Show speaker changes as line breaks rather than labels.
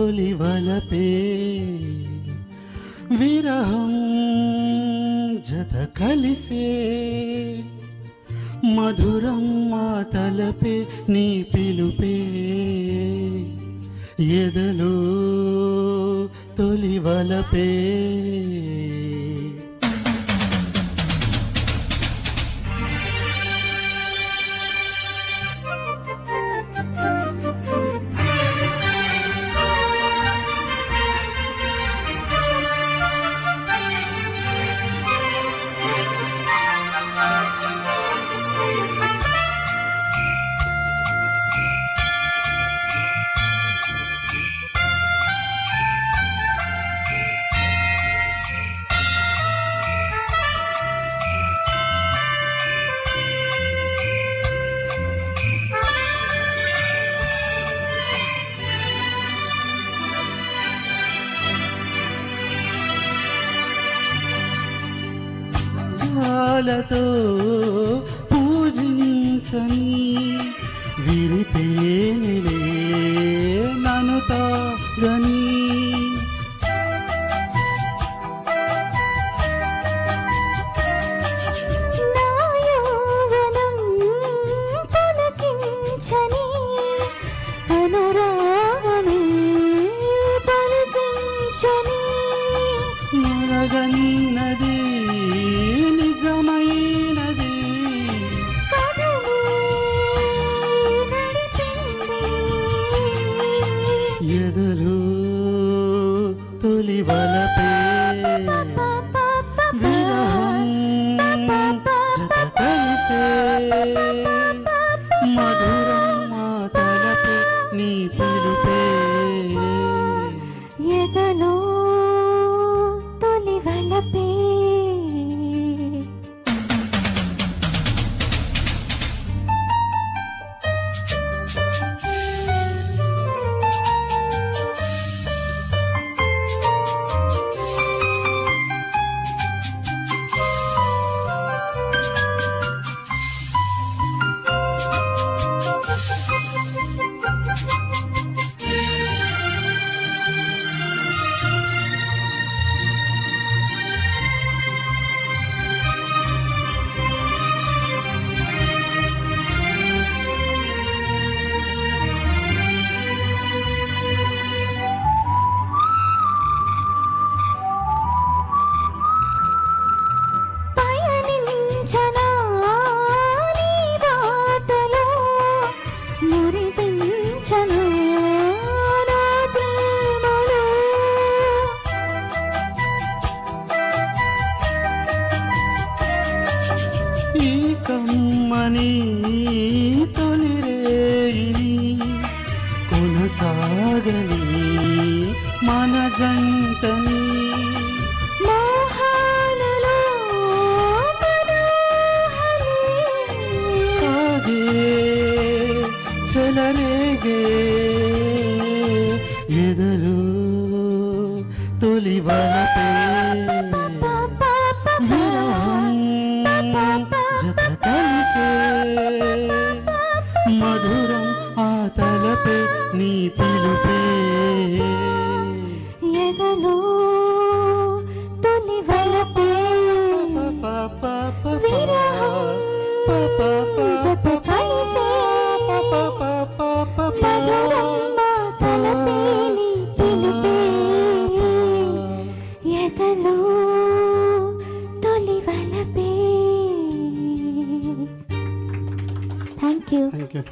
తొలి వలపే విరహం జత కలిసే మధురం మా తలపే నీ పిలుపే ఎదలో తొలి వలపే జ్వాలతో పూజించని విరితేనిలే నన్ను తాగని
నా యౌవనం పులకించని అనురాగమే పలికించని
ఎరగన్నది నిజమైనది
కథనే నడిపింది
ఎదలో తొలి వలపే విరహం జత కలిసే మధురం మా తలపే నీ పిలుపే
ఎదలో తొలి వలపే పయనించనా నీ బాటలో మురిపించనా నా ప్రేమలో
ఈ కమ్మని తొలి రేయిని కొనసాగని మన జంటని
మోహాలలో మనోహరి
సాగే చెలరేగే ఎదలో తొలి వలపే విరహం జత కలిసే మధురం ఆ తలపే నీ పిలుపే
ఎదలో